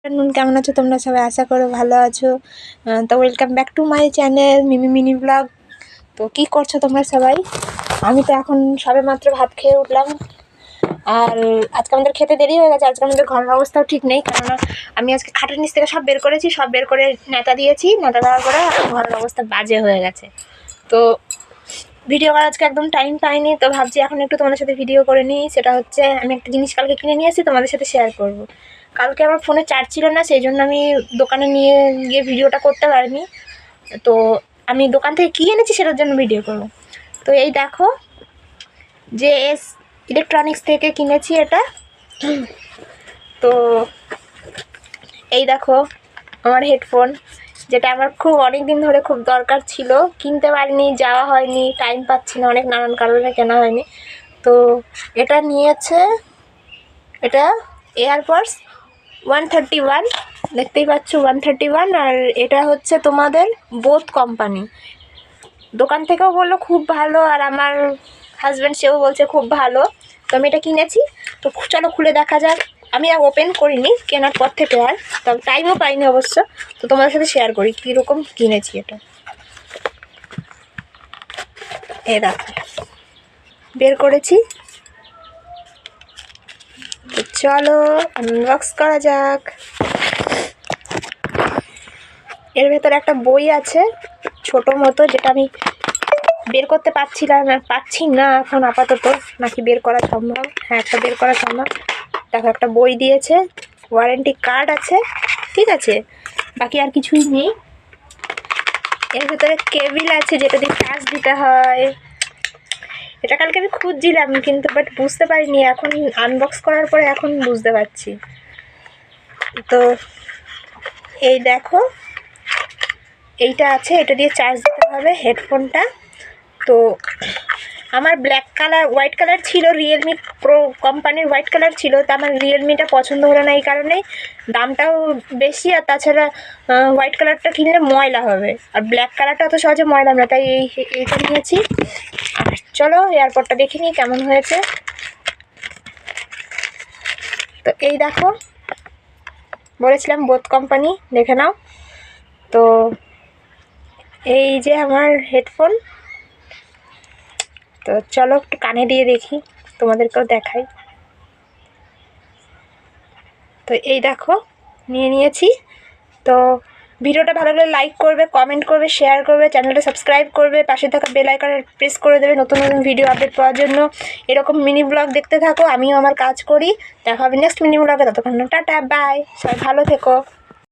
কেমন আছো তোমরা সবাই? আশা করো ভালো আছো। তো welcome back to my channel Mimi mini blog. তো কি করছো তোমরা সবাই? আমি তো এখন সবে মাত্র ভাত খেয়ে উঠলাম। আর আজকে আমাদের খেতে দেরি হয়ে গেছে। আজকে আমাদের ঘরের অবস্থাও ঠিক নেই, কারণ আমি আজকে খাটের নিচ থেকে সব বের করেছি, সব বের করে নেতা দিয়েছি। নেতা দেওয়ার পরে ঘরের অবস্থা বাজে হয়ে গেছে। তো ভিডিও করার আজকে একদম টাইম পাইনি। তো ভাবছি এখন একটু তোমাদের সাথে ভিডিও করে নিই। সেটা হচ্ছে আমি একটা জিনিস কালকে কিনে নিয়ে আসি, তোমাদের সাথে শেয়ার করব। কালকে আমার ফোনে চার্জ ছিল না, সেই জন্য আমি দোকানে নিয়ে গিয়ে ভিডিওটা করতে পারিনি। তো আমি দোকান থেকে কী এনেছি সেটার জন্য ভিডিও করব। তো এই দেখো, JS ইলেকট্রনিক্স থেকে কিনেছি এটা। তো এই দেখো আমার হেডফোন, যেটা আমার খুব অনেক দিন ধরে খুব দরকার ছিল, কিনতে পারিনি, যাওয়া হয়নি, টাইম পাচ্ছি না, অনেক নানান কারণে কেনা হয়নি। তো এটা নিয়েছে, এটা এয়ারপডস 131, দেখতেই পাচ্ছ 131। আর এটা হচ্ছে তোমাদের বোথ কোম্পানি। দোকান থেকেও বললো খুব ভালো, আর আমার হাজব্যান্ড সেও বলছে খুব ভালো। তো আমি এটা কিনেছি। তো চলো খুলে দেখা যাক। আমি আর ওপেন করিনি কেনার পর থেকে, আর তবে টাইমও পাইনি অবশ্য। তো তোমাদের সাথে শেয়ার করি কীরকম কিনেছি এটা। এ দেখো বের করেছি। তো চলো আনবক্স করা যাক। এর ভেতরে একটা বই আছে ছোট মতো, যেটা আমি বের করতে পারছি না এখন আপাতত। নাকি বের করা সম্ভব? হ্যাঁ, একটা বের করা সম্ভব। দেখো একটা বই দিয়েছে, ওয়ারেন্টি কার্ড আছে, ঠিক আছে, বাকি আর কিছুই নেই। এর ভেতরে কেবিল আছে, যেটা দিয়ে চার্জ দিতে হয়। এটা কালকে আমি খুঁজছিলাম, কিন্তু বাট বুঝতে পারিনি, এখন আনবক্স করার পরে এখন বুঝতে পারছি। তো এই দেখো এইটা আছে, এটা দিয়ে চার্জ দিতে হবে হেডফোনটা। তো আমার ব্ল্যাক কালার হোয়াইট কালার ছিল, রিয়েলমি প্রো কোম্পানির হোয়াইট কালার ছিল। তো আমার রিয়েলমিটা পছন্দ হলো না, এই কারণেই দামটাও বেশি, আর তাছাড়া হোয়াইট কালারটা কিনলে ময়লা হবে, আর ব্ল্যাক কালারটা অত সহজে ময়লা না, তাই এইটা নিয়েছি। আর চলো এয়ারপডটা দেখে নিই কেমন হয়েছে। তো এই দেখো, বলেছিলাম বোথ কোম্পানি, দেখে নাও। তো এই যে আমার হেডফোন। তো চলো একটু কানে দিয়ে দেখি, তোমাদেরকেও দেখাই। তো এই দেখো নিয়ে নিয়েছি। তো ভিডিওটা ভালো লাগলে লাইক করবে, কমেন্ট করবে, শেয়ার করবে, চ্যানেলটা সাবস্ক্রাইব করবে, পাশে থাকা বেল আইকনে প্রেস করে দেবে নতুন নতুন ভিডিও আপডেট পাওয়ার জন্য। এরকম মিনি ব্লগ দেখতে থাকো, আমিও আমার কাজ করি। দেখা হবে নেক্সট মিনি ব্লগে, ততক্ষণ টাটা বাই, সবাই ভালো থেকো।